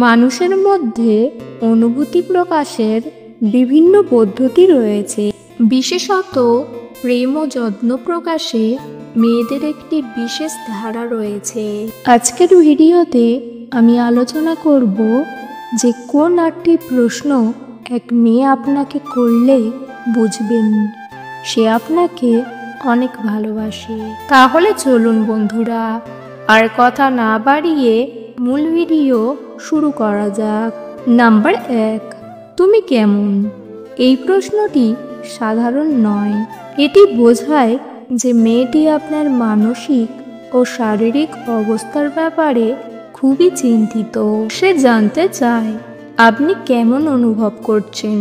মানুষের মধ্যে অনুভূতি প্রকাশের বিভিন্ন পদ্ধতি রয়েছে। বিশেষত প্রেম ও যত্ন প্রকাশে মেয়েদের একটি বিশেষ ধারা রয়েছে। আজকের ভিডিওতে আমি আলোচনা করব যে কোন 8টি প্রশ্ন এক মেয়ে আপনাকে করলে বুঝবেন সে আপনাকে অনেক ভালোবাসে। তাহলে চলুন বন্ধুরা, আর কথা না বাড়িয়ে মূল ভিডিও শুরু করা যাক। নাম্বার 1, তুমি কেমন? এই প্রশ্নটি সাধারণ নয়। এটি বোঝায় যে মেয়েটি আপনার মানসিক ও শারীরিক অবস্থার ব্যাপারে খুবই চিন্তিত। সে জানতে চায় আপনি কেমন অনুভব করছেন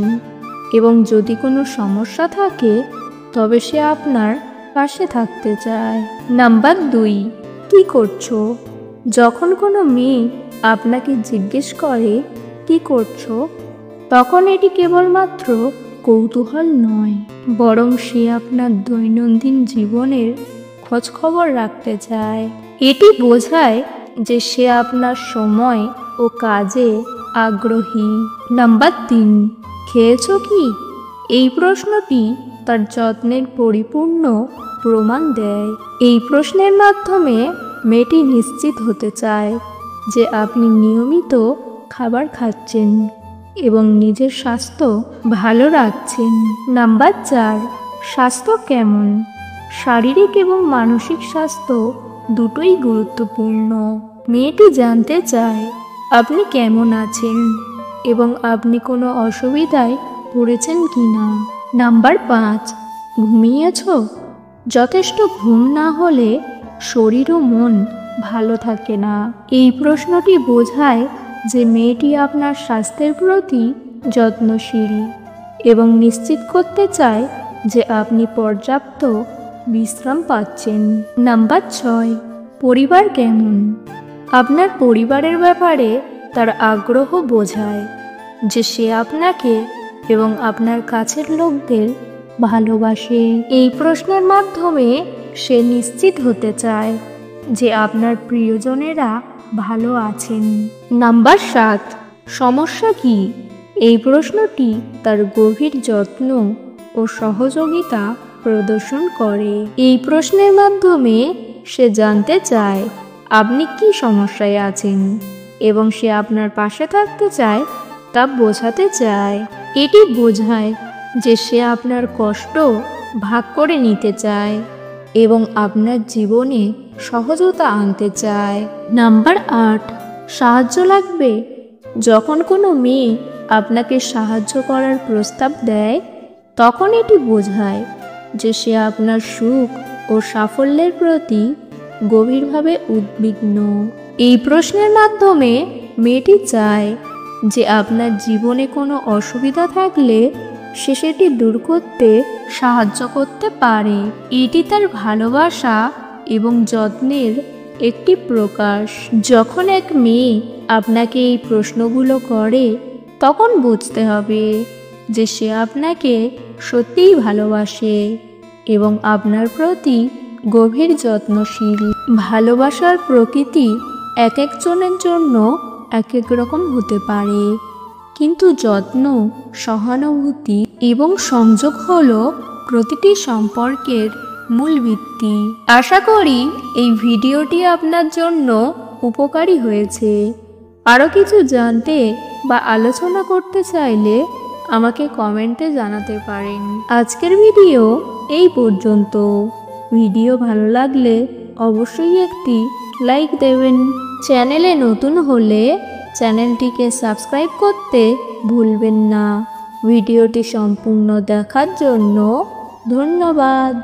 এবং যদি কোনো সমস্যা থাকে তবে সে আপনার পাশে থাকতে চায়। নাম্বার 2, কি করছো? যখন কোনো মেয়ে আপনাকে জিজ্ঞেস করে কি করছো, তখন এটি কেবলমাত্র কৌতূহল নয়, বরং সে আপনার দৈনন্দিন জীবনের খোঁজ খবর রাখতে চায়। এটি বোঝায় যে সে আপনার সময় ও কাজে আগ্রহী। নাম্বার 3, খেয়েছো কি? এই প্রশ্নটি তার যত্নের পরিপূর্ণ প্রমাণ দেয়। এই প্রশ্নের মাধ্যমে মেয়েটি নিশ্চিত হতে চায় যে আপনি নিয়মিত খাবার খাচ্ছেন এবং নিজের স্বাস্থ্য ভালো রাখছেন। নাম্বার 4, স্বাস্থ্য কেমন? শারীরিক এবং মানসিক স্বাস্থ্য দুটোই গুরুত্বপূর্ণ। মেয়েটি জানতে চায় আপনি কেমন আছেন এবং আপনি কোনো অসুবিধায় পড়েছেন কিনা। নাম্বার 5, ঘুমিয়েছো? যথেষ্ট ঘুম না হলে শরীর ও মন ভালো থাকে না। এই প্রশ্নটি বোঝায় যে মেয়েটি আপনার স্বাস্থ্যের প্রতি যত্নশীল এবং নিশ্চিত করতে চায় যে আপনি পর্যাপ্ত বিশ্রাম পাচ্ছেন। নাম্বার 6, পরিবার কেমন? আপনার পরিবারের ব্যাপারে তার আগ্রহ বোঝায় যে সে আপনাকে এবং আপনার কাছের লোকদের ভালোবাসে। এই প্রশ্নের মাধ্যমে সে নিশ্চিত হতে চায় যে আপনার প্রিয়জনেরা ভালো আছেন। নাম্বার 7, সমস্যা কি? এই প্রশ্নটি তার গভীর যত্ন ও সহযোগিতা প্রদর্শন করে। এই প্রশ্নের মাধ্যমে সে জানতে চায় আপনি কি সমস্যায় আছেন এবং সে আপনার পাশে থাকতে চায় তা বোঝাতে চায়। এটি বোঝায় যে সে আপনার কষ্ট ভাগ করে নিতে চায় এবং আপনার জীবনে সহজতা আনতে চায়। নাম্বার 8, সাহায্য লাগবে? যখন কোনো মেয়ে আপনাকে সাহায্য করার প্রস্তাব দেয় তখন এটি বোঝায় যে সে আপনার সুখ ও সাফল্যের প্রতি গভীরভাবে উদ্বিগ্ন। এই প্রশ্নের মাধ্যমে মেয়েটি চায় যে আপনার জীবনে কোনো অসুবিধা থাকলে সে সেটি দূর করতে সাহায্য করতে পারে। এটি তার ভালোবাসা এবং যত্নের একটি প্রকাশ। যখন এক মেয়ে আপনাকে এই প্রশ্নগুলো করে তখন বুঝতে হবে যে সে আপনাকে সত্যিই ভালোবাসে এবং আপনার প্রতি গভীর যত্নশীল। ভালোবাসার প্রকৃতি এক একজনের জন্য এক এক রকম হতে পারে, কিন্তু যত্ন, সহানুভূতি এবং সংযোগ হলো প্রতিটি সম্পর্কের মূল ভিত্তি। আশা করি এই ভিডিওটি আপনার জন্য উপকারী হয়েছে। আরও কিছু জানতে বা আলোচনা করতে চাইলে আমাকে কমেন্টে জানাতে পারেন। আজকের ভিডিও এই পর্যন্ত। ভিডিও ভালো লাগলে অবশ্যই একটি লাইক দেবেন। চ্যানেলে নতুন হলে চ্যানেলটিকে সাবস্ক্রাইব করতে ভুলবেন না। ভিডিওটি সম্পূর্ণ দেখার জন্য ধন্যবাদ।